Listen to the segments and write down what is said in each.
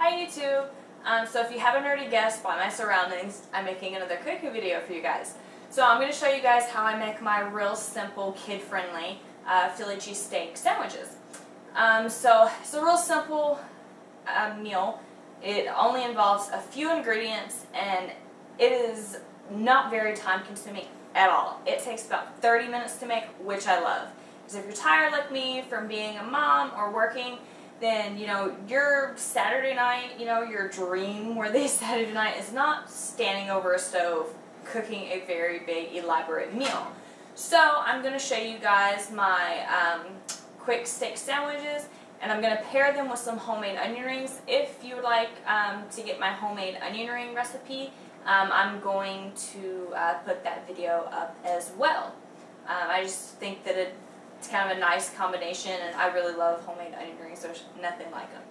Hi YouTube! So if you haven't already guessed by my surroundings, I'm making another cooking video for you guys. So I'm going to show you guys how I make my real simple, kid-friendly Philly cheesesteak sandwiches. So it's a real simple meal. It only involves a few ingredients and it is not very time consuming at all. It takes about 30 minutes to make, which I love. Because if you're tired like me from being a mom or working, then, your Saturday night, your dream worthy Saturday night is not standing over a stove cooking a very big, elaborate meal. So I'm going to show you guys my quick steak sandwiches, and I'm going to pair them with some homemade onion rings. If you would like to get my homemade onion ring recipe, I'm going to put that video up as well. I just think that it's kind of a nice combination, and I really love homemade onion rings. There's nothing like them.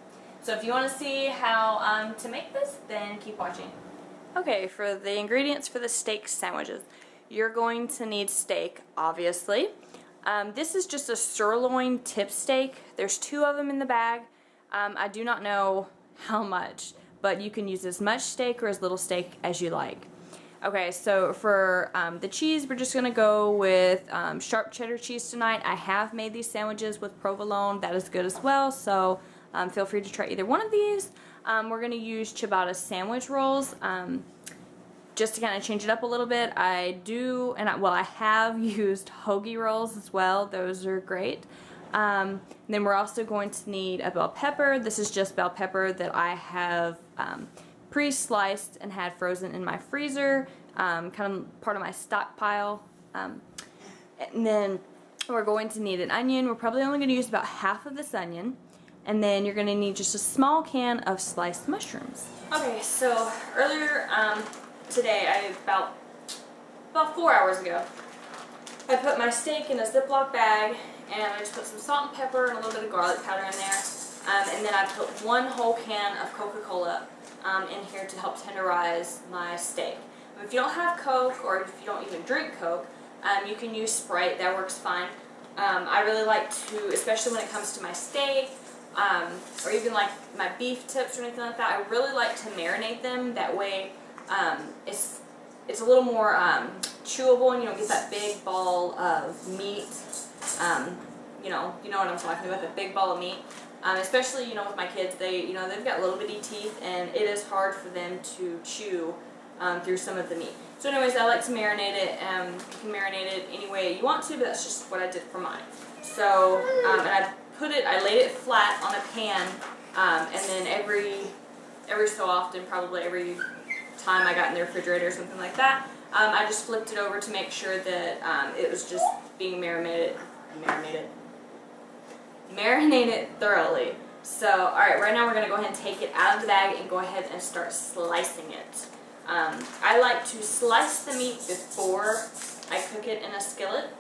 So if you want to see how to make this, then keep watching. Okay, for the ingredients for the steak sandwiches, you're going to need steak, obviously. This is just a sirloin tip steak. There's 2 of them in the bag. I do not know how much, but you can use as much steak or as little steak as you like. Okay, so for the cheese, we're just going to go with sharp cheddar cheese tonight. I have made these sandwiches with provolone. That is good as well, so feel free to try either one of these. We're going to use ciabatta sandwich rolls just to kind of change it up a little bit. I have used hoagie rolls as well. Those are great. Then we're also going to need a bell pepper. This is just bell pepper that I have pre-sliced and had frozen in my freezer, kind of part of my stockpile. And then we're going to need an onion. We're probably only going to use about half of this onion. And then you're going to need just a small can of sliced mushrooms. Okay, so earlier today, about 4 hours ago, I put my steak in a Ziploc bag, and I just put some salt and pepper and a little bit of garlic powder in there. And then I put 1 whole can of Coca-Cola in here to help tenderize my steak. If you don't have Coke, or if you don't even drink Coke, you can use Sprite. That works fine. I really like to, especially when it comes to my steak, or even like my beef tips or anything like that, I really like to marinate them. That way it's a little more chewable, and you don't get that big ball of meat. You know what I'm talking about, that big ball of meat. Especially, with my kids, they've got little bitty teeth, and it is hard for them to chew through some of the meat. So anyways, I like to marinate it. You can marinate it any way you want to, but that's just what I did for mine. So, and I laid it flat on a pan, and then every so often, probably every time I got in the refrigerator or something like that, I just flipped it over to make sure that it was just being marinated thoroughly. So, alright, right now we're going to go ahead and take it out of the bag and go ahead and start slicing it. I like to slice the meat before I cook it in a skillet,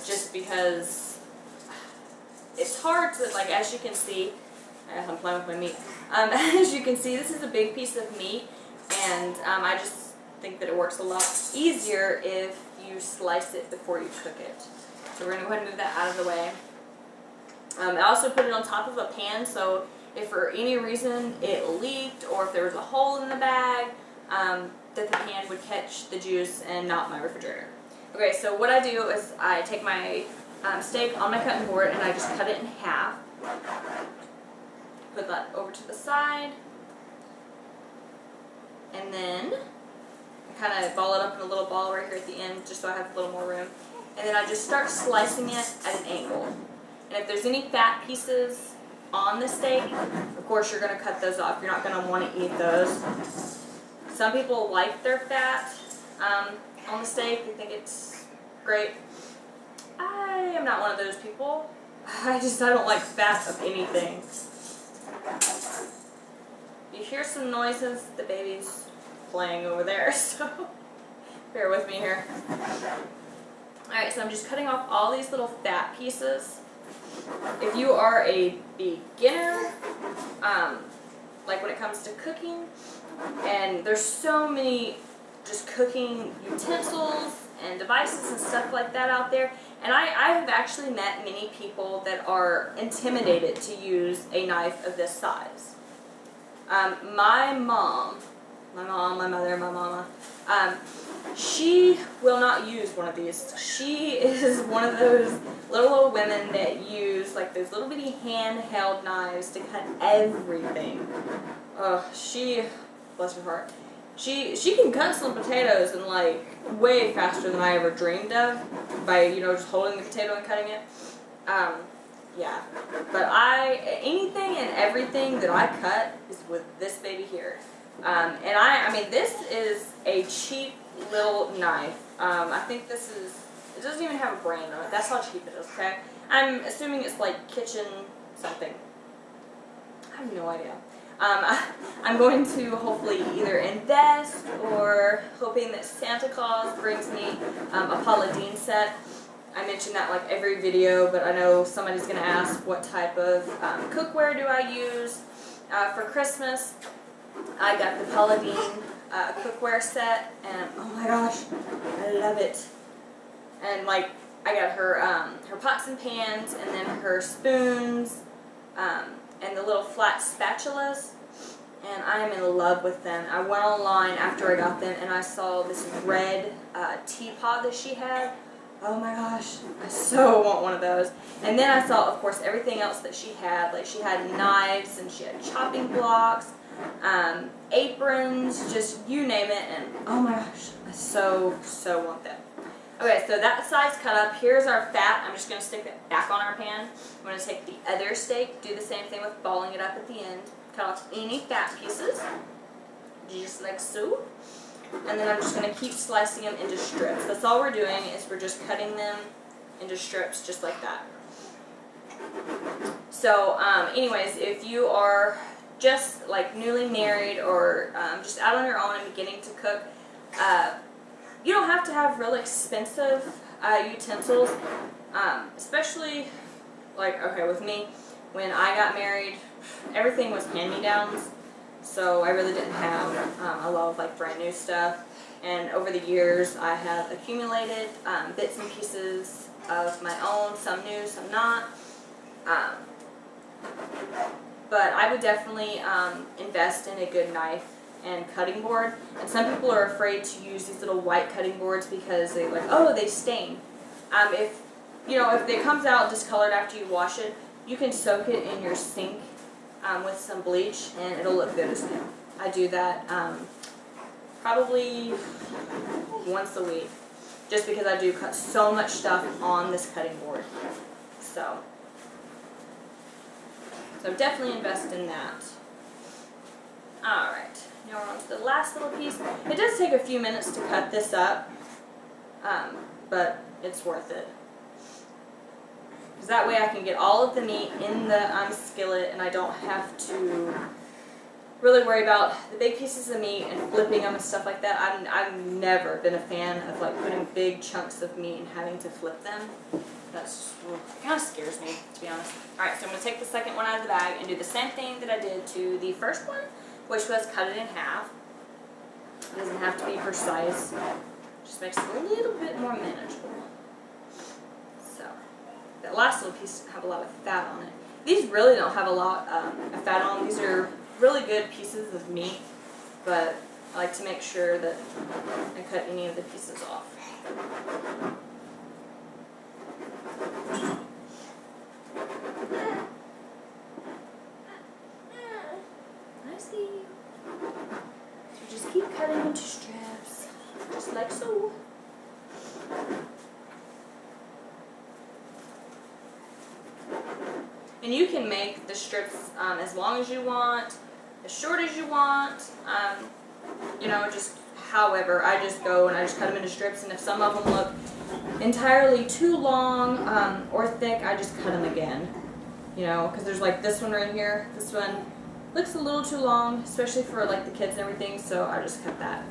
just because it's hard to, as you can see, I'm playing with my meat, as you can see, this is a big piece of meat, and I just think that it works a lot easier if you slice it before you cook it. So we're going to go ahead and move that out of the way. I also put it on top of a pan, so if for any reason it leaked or if there was a hole in the bag, that the pan would catch the juice and not my refrigerator. Okay, so what I do is I take my steak on my cutting board and I just cut it in half. Put that over to the side. And then I kind of ball it up in a little ball right here at the end, just so I have a little more room. And then I just start slicing it at an angle. And if there's any fat pieces on the steak, of course you're going to cut those off. You're not going to want to eat those. Some people like their fat on the steak. They think it's great. I am not one of those people. I don't like fat of anything. You hear some noises, the baby's playing over there, so bear with me here. Alright, so I'm just cutting off all these little fat pieces. If you are a beginner, like when it comes to cooking, and there's so many just cooking utensils and devices and stuff like that out there, and I have actually met many people that are intimidated to use a knife of this size. My mother, my mama, she will not use one of these. She is one of those little old women that use like those little bitty handheld knives to cut everything. Oh, bless her heart. She can cut some potatoes in like way faster than I ever dreamed of by, you know, just holding the potato and cutting it. Yeah, but anything and everything that I cut is with this baby here. And I mean, this is a cheap little knife. I think it doesn't even have a brand on it. That's how cheap it is, okay? I'm assuming it's like kitchen something. I have no idea. I'm going to hopefully either invest or hoping that Santa Claus brings me a Paula Deen set. I mention that like every video, but I know somebody's going to ask what type of cookware do I use for Christmas. I got the Paula Deen cookware set, and oh my gosh, I love it. And like I got her pots and pans, and then her spoons, and the little flat spatulas, and I am in love with them. I went online after I got them, and I saw this red teapot that she had. Oh my gosh, I so want one of those. And then I saw, of course, everything else that she had. Like she had knives, and she had chopping blocks, aprons, just you name it. And oh my gosh, I so want them. Okay, so that side's cut up. Here's our fat. I'm just going to stick it back on our pan. I'm going to take the other steak, do the same thing with balling it up at the end. Cut off any fat pieces, just like so. And then I'm just going to keep slicing them into strips. That's all we're doing, is we're just cutting them into strips just like that. So anyways, if you are just like newly married or just out on your own and beginning to cook, you don't have to have real expensive utensils, especially like, okay, with me, when I got married, everything was hand-me-downs. So I really didn't have a lot of like brand new stuff, and over the years I have accumulated bits and pieces of my own, some new, some not. But I would definitely invest in a good knife and cutting board. And some people are afraid to use these little white cutting boards because they like, oh, they stain. If it comes out discolored after you wash it, you can soak it in your sink with some bleach, and it'll look good as new. I do that probably once a week, just because I do cut so much stuff on this cutting board. So definitely invest in that. Alright, now we're on to the last little piece. It does take a few minutes to cut this up, but it's worth it. Because that way I can get all of the meat in the skillet, and I don't have to really worry about the big pieces of meat and flipping them and stuff like that. I've never been a fan of like putting big chunks of meat and having to flip them. That's it kind of scares me, to be honest. Alright, so I'm going to take the second one out of the bag and do the same thing that I did to the first one, which was cut it in half. It doesn't have to be precise. Just makes it a little bit more manageable. So that last little piece have a lot of fat on it. These really don't have a lot of fat on them. These are really good pieces of meat, but I like to make sure that I cut any of the pieces off. I see. So just keep cutting into strips, just like so. And you can make the strips as long as you want, as short as you want, just however. I just go and I just cut them into strips, and if some of them look entirely too long or thick, I just cut them again. Because there's like this one right here. This one looks a little too long, especially for like the kids and everything, so I just cut that.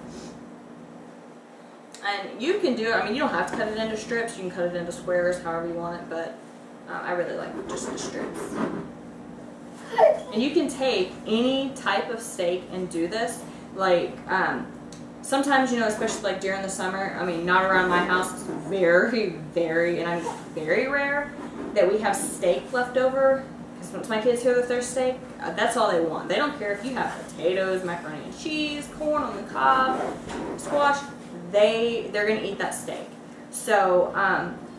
And you can do it, you don't have to cut it into strips, you can cut it into squares, however you want it, but I really like just the strips. And you can take any type of steak and do this. Like, sometimes, especially like during the summer, not around my house, it's very, very, and I'm very rare that we have steak left over, Because once my kids hear that there's steak, that's all they want. They don't care if you have potatoes, macaroni and cheese, corn on the cob, squash. They're gonna eat that steak. So,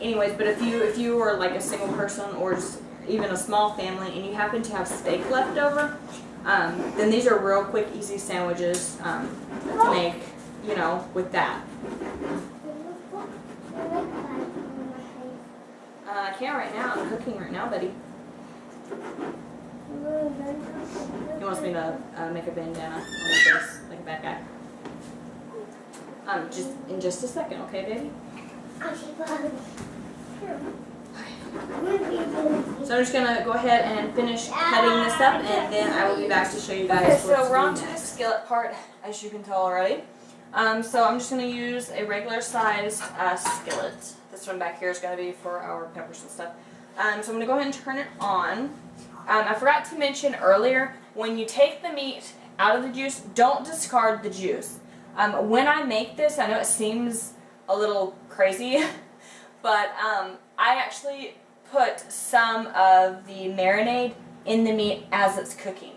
anyways, but if you were like a single person or just even a small family and you happen to have steak left over, then these are real quick, easy sandwiches to make, you know, with that. I can't right now. I'm cooking right now, buddy. He wants me to make a bandana on his face, like a bad guy. Just in just a second, okay, baby? So I'm just gonna go ahead and finish cutting this up, and then I will be back to show you guys. Okay, so we're on to the skillet part, as you can tell already. So I'm just gonna use a regular sized skillet. This one back here is gonna be for our peppers and stuff. So I'm gonna go ahead and turn it on. I forgot to mention earlier, when you take the meat out of the juice, don't discard the juice. When I make this, I know it seems a little crazy, but I actually put some of the marinade in the meat as it's cooking.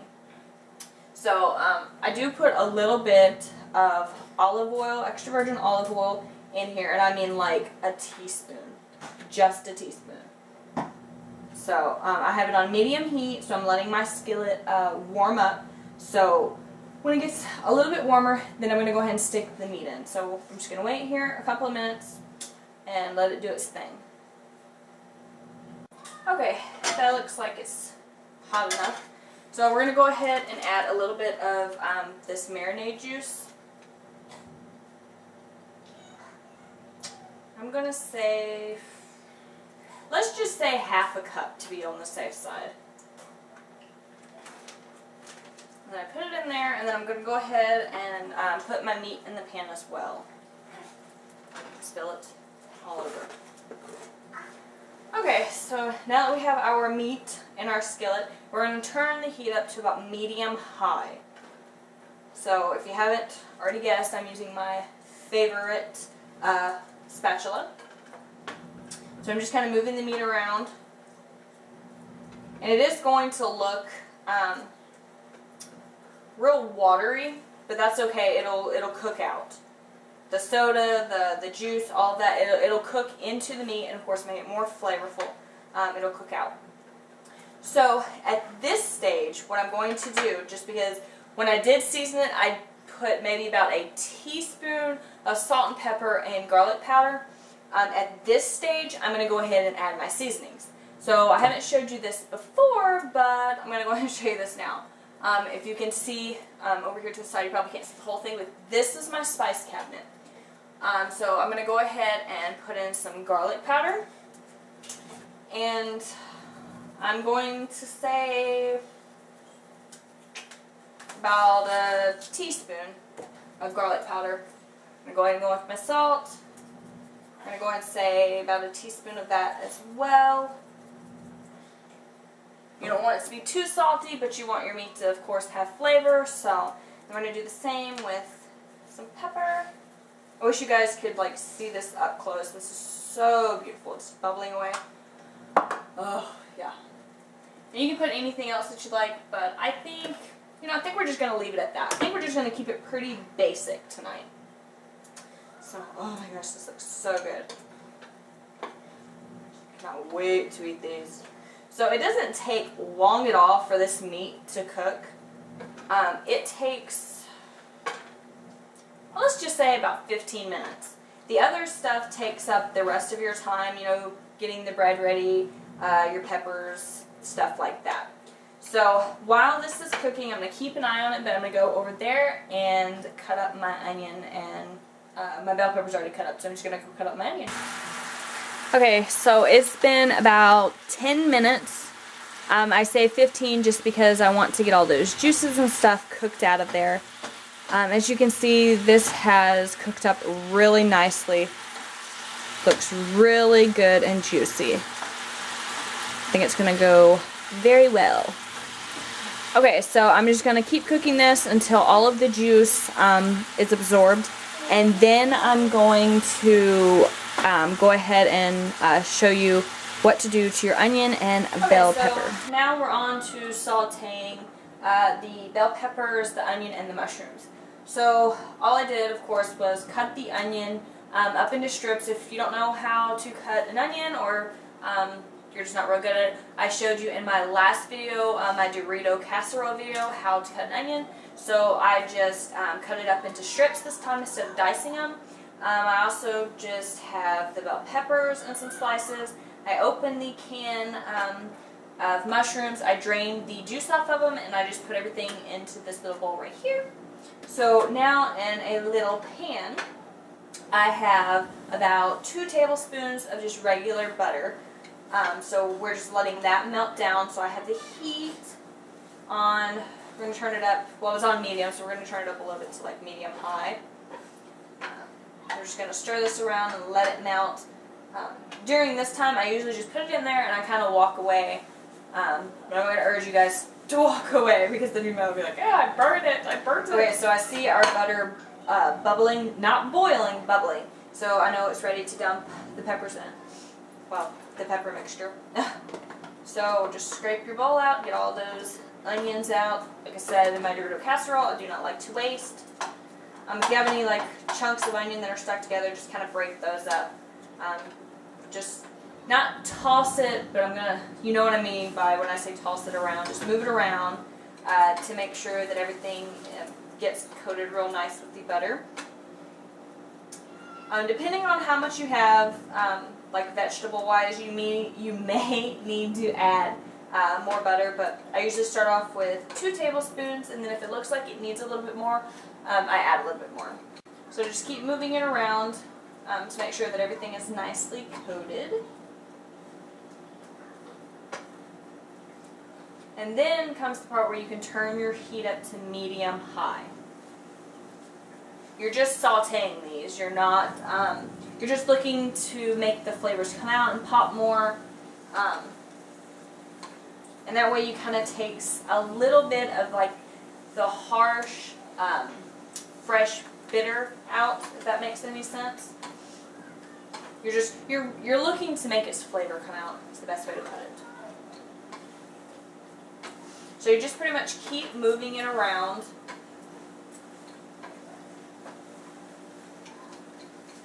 So I do put a little bit of olive oil, extra virgin olive oil in here, and I mean like a teaspoon, just a teaspoon. So I have it on medium heat, so I'm letting my skillet warm up. So when it gets a little bit warmer, then I'm going to go ahead and stick the meat in. So I'm just going to wait here a couple of minutes and let it do its thing. Okay, that looks like it's hot enough. So we're going to go ahead and add a little bit of this marinade juice. I'm going to say, let's just say half a cup to be on the safe side. And then I put it in there, and then I'm going to go ahead and put my meat in the pan as well. Spill it all over. Okay, so now that we have our meat in our skillet, we're going to turn the heat up to about medium-high. So if you haven't already guessed, I'm using my favorite spatula. So I'm just kind of moving the meat around. And it is going to look real watery, but that's okay. It'll cook out. The soda, the juice, all of that, it'll cook into the meat and of course make it more flavorful. It'll cook out. So at this stage, what I'm going to do, just because when I did season it, I put maybe about a teaspoon of salt and pepper and garlic powder. At this stage, I'm going to go ahead and add my seasonings. So I haven't showed you this before, but I'm going to go ahead and show you this now. If you can see over here to the side, you probably can't see the whole thing, but this is my spice cabinet. So I'm going to go ahead and put in some garlic powder. And I'm going to say about a teaspoon of garlic powder. I'm going to go ahead and go with my salt. I'm going to go ahead and say about a teaspoon of that as well. You don't want it to be too salty, but you want your meat to, of course, have flavor. So I'm going to do the same with some pepper. I wish you guys could like see this up close. This is so beautiful. It's bubbling away. Oh, yeah. And you can put anything else that you like, but I think, I think we're just going to leave it at that. I think we're just going to keep it pretty basic tonight. So, oh my gosh, this looks so good. Cannot wait to eat these. So it doesn't take long at all for this meat to cook. It takes, well, let's just say about 15 minutes. The other stuff takes up the rest of your time, getting the bread ready, your peppers, stuff like that. So while this is cooking, I'm going to keep an eye on it, but I'm going to go over there and cut up my onion, and my bell pepper's already cut up, so I'm just going to cut up my onion. Okay, so it's been about 10 minutes. I say 15 just because I want to get all those juices and stuff cooked out of there. As you can see, this has cooked up really nicely. Looks really good and juicy. I think it's going to go very well. Okay, so I'm just going to keep cooking this until all of the juice is absorbed. And then I'm going to go ahead and show you what to do to your onion and bell pepper. Now we're on to sauteing the bell peppers, the onion, and the mushrooms. So all I did, of course, was cut the onion up into strips. If you don't know how to cut an onion, or you're just not real good at it, I showed you in my last video, my Dorito casserole video, how to cut an onion. So I just cut it up into strips this time instead of dicing them. I also just have the bell peppers and some slices. I opened the can of mushrooms. I drained the juice off of them, and I just put everything into this little bowl right here. So now in a little pan, I have about 2 tablespoons of just regular butter. So we're just letting that melt down. So I have the heat on, we're going to turn it up, well, it was on medium, so we're going to turn it up a little bit to like medium-high. We're just going to stir this around and let it melt. During this time, I usually just put it in there and I kind of walk away. But I'm going to urge you guys to walk away, because then you might be like, yeah, I burned it, Okay, so I see our butter bubbling, not boiling, bubbling. So I know it's ready to dump the peppers in. Well, the pepper mixture. So just scrape your bowl out, get all those onions out. Like I said, in my Dorito casserole, I do not like to waste. If you have any like chunks of onion that are stuck together, just kind of break those up. Just not toss it, but I'm gonna, you know what I mean by when I say toss it around. Just move it around to make sure that everything gets coated real nice with the butter. Depending on how much you have, like vegetable-wise, you may need to add more butter, but I usually start off with 2 tablespoons, and then if it looks like it needs a little bit more, I add a little bit more. So just keep moving it around to make sure that everything is nicely coated. And then comes the part where you can turn your heat up to medium-high. You're just sauteing these. You're not, you're just looking to make the flavors come out and pop more. And that way you kind of takes a little bit of like the harsh, fresh bitter out, if that makes any sense. You're looking to make its flavor come out. It's the best way to put it. So you just pretty much keep moving it around.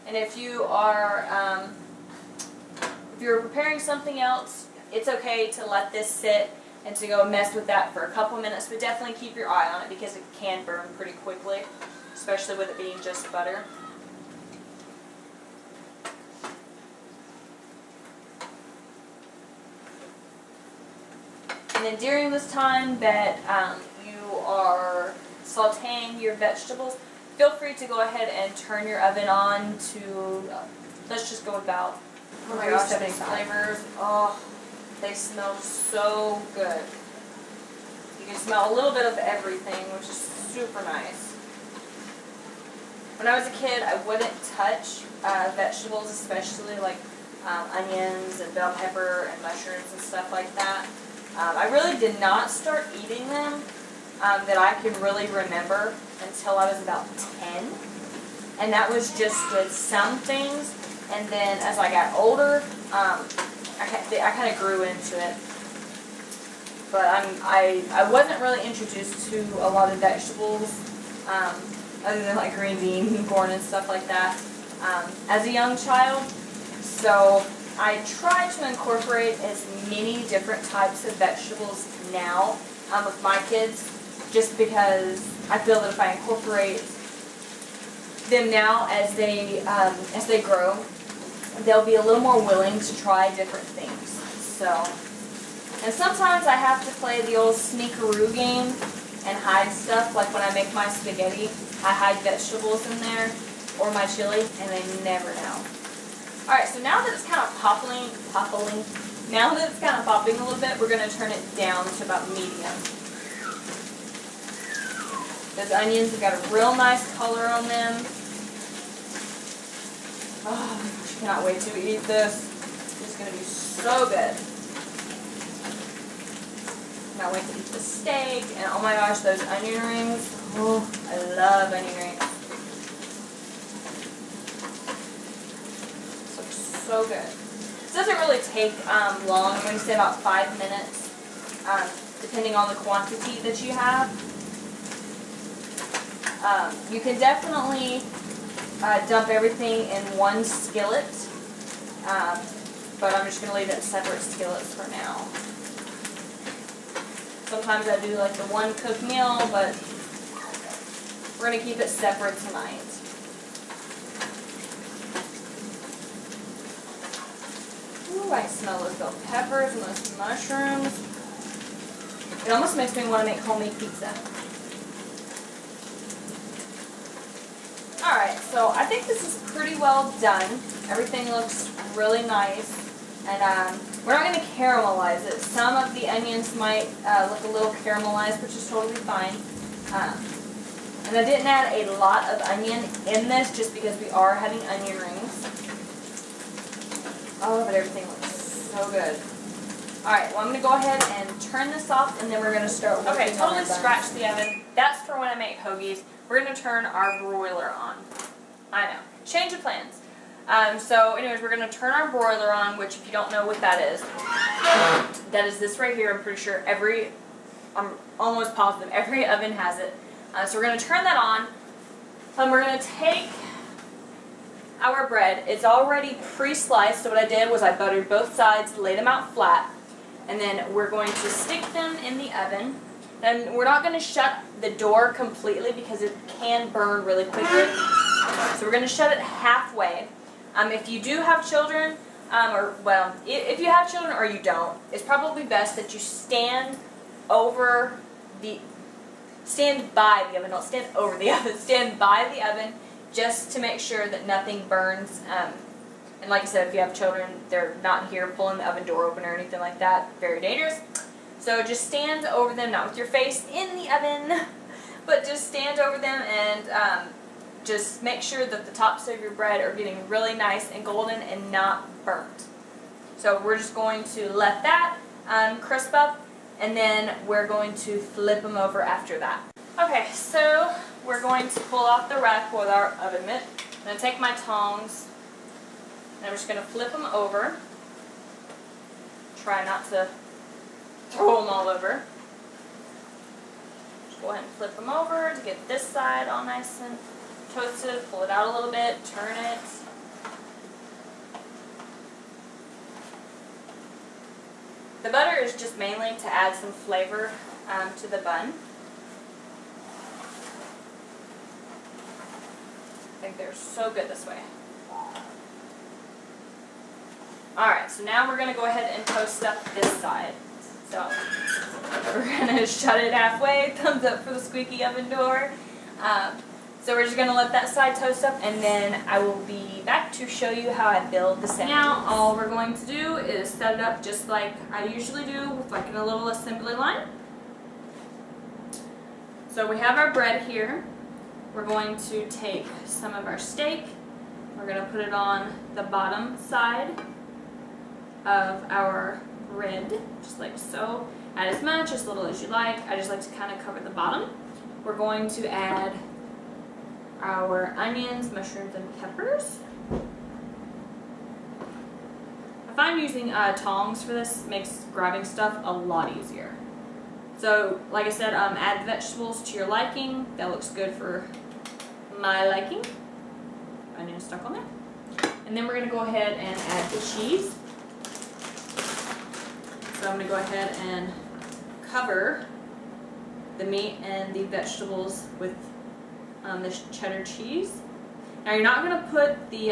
And if you are, if you're preparing something else, it's okay to let this sit and to go mess with that for a couple minutes, but definitely keep your eye on it because it can burn pretty quickly, especially with it being just butter. And then during this time that you are sauteing your vegetables, feel free to go ahead and turn your oven on to, let's just go about 375. Flavors, oh, they smell so good. You can smell a little bit of everything, which is super nice. When I was a kid, I wouldn't touch vegetables, especially like onions and bell pepper and mushrooms and stuff like that. I really did not start eating them that I can really remember until I was about 10. And that was just with some things. And then as I got older, I kind of grew into it. But I wasn't really introduced to a lot of vegetables, other than like green beans and corn and stuff like that, as a young child. So I try to incorporate as many different types of vegetables now with my kids, just because I feel that if I incorporate them now as they grow, they'll be a little more willing to try different things. So, and sometimes I have to play the old sneakaroo game and hide stuff, like when I make my spaghetti, I hide vegetables in there, or my chili, and they never know. Alright, so now that it's kind of popping a little bit, we're going to turn it down to about medium. Those onions have got a real nice color on them. Oh, I cannot wait to eat this. It's going to be so good. Cannot wait to eat the steak. And oh my gosh, those onion rings. Oh, I love onion rings. This looks so good. This doesn't really take long. I'm going to say about 5 minutes, depending on the quantity that you have. You can definitely dump everything in one skillet, but I'm just going to leave it in separate skillets for now. Sometimes I do like the one cooked meal, but we're going to keep it separate tonight. Ooh, I smell those bell peppers and those mushrooms. It almost makes me want to make homemade pizza. Alright, so I think this is pretty well done. Everything looks really nice. And we're not going to caramelize it. Some of the onions might look a little caramelized, which is totally fine. And I didn't add a lot of onion in this just because we are having onion rings. Oh, but everything looks so good. Alright, well I'm going to go ahead and turn this off, and then we're going to start working on our buns. Okay, totally scratch the oven. That's for when I make hoagies. We're going to turn our broiler on. I know. Change of plans. So anyways, we're going to turn our broiler on, which if you don't know what that is this right here. I'm pretty sure I'm almost positive every oven has it. So we're going to turn that on, and we're going to take our bread. It's already pre-sliced, so what I did was I buttered both sides, laid them out flat, and then we're going to stick them in the oven. And we're not going to shut the door completely because it can burn really quickly. So we're going to shut it halfway. If you do have children, if you have children or you don't, it's probably best that you stand by the oven, don't stand over the oven, stand by the oven just to make sure that nothing burns. And like I said, if you have children, they're not here pulling the oven door open or anything like that. Very dangerous. So just stand over them, not with your face in the oven, but just stand over them and just make sure that the tops of your bread are getting really nice and golden and not burnt. So we're just going to let that crisp up, and then we're going to flip them over after that. Okay, so we're going to pull out the rack with our oven mitt. I'm going to take my tongs, and I'm just going to flip them over. Try not to throw them all over. Just go ahead and flip them over to get this side all nice and toasted. Pull it out a little bit, turn it. The butter is just mainly to add some flavor to the bun. I think they're so good this way. Alright, so now we're going to go ahead and toast up this side. So we're going to shut it halfway. Thumbs up for the squeaky oven door. So we're just going to let that side toast up, and then I will be back to show you how I build the sandwiches. Now all we're going to do is set it up just like I usually do, with like in a little assembly line. So we have our bread here. We're going to take some of our steak. We're going to put it on the bottom side of our bread, just like so. Add as much, as little as you like. I just like to kind of cover the bottom. We're going to add our onions, mushrooms, and peppers. I find using tongs for this makes grabbing stuff a lot easier. So, like I said, add vegetables to your liking. That looks good for my liking. Onion stuck on there. And then we're going to go ahead and add the cheese. So I'm going to go ahead and cover the meat and the vegetables with this cheddar cheese. Now you're not going to put the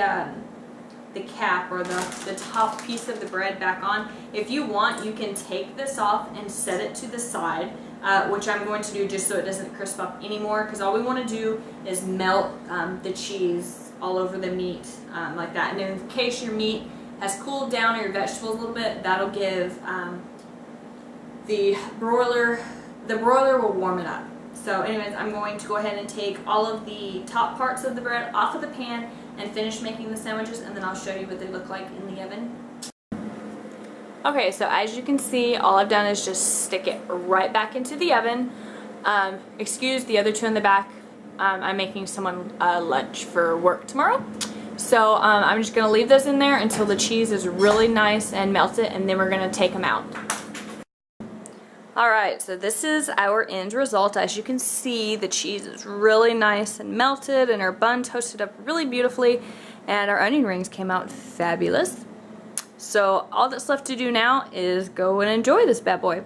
cap or the top piece of the bread back on. If you want, you can take this off and set it to the side, which I'm going to do just so it doesn't crisp up anymore, because all we want to do is melt the cheese all over the meat like that. And in case your meat has cooled down or your vegetables a little bit, that'll give the broiler will warm it up. So anyways, I'm going to go ahead and take all of the top parts of the bread off of the pan and finish making the sandwiches, and then I'll show you what they look like in the oven. Okay, so as you can see, all I've done is just stick it right back into the oven. Excuse the other two in the back. I'm making someone lunch for work tomorrow. So I'm just going to leave those in there until the cheese is really nice and melted, and then we're going to take them out. Alright, so this is our end result. As you can see, the cheese is really nice and melted, and our bun toasted up really beautifully, and our onion rings came out fabulous. So all that's left to do now is go and enjoy this bad boy.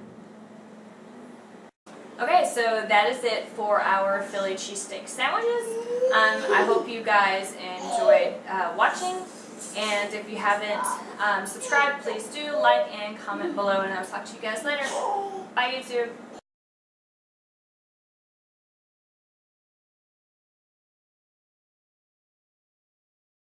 Okay, so that is it for our Philly cheesesteak sandwiches. I hope you guys enjoyed watching, and if you haven't subscribed, please do like and comment below, and I'll talk to you guys later. Bye, YouTube.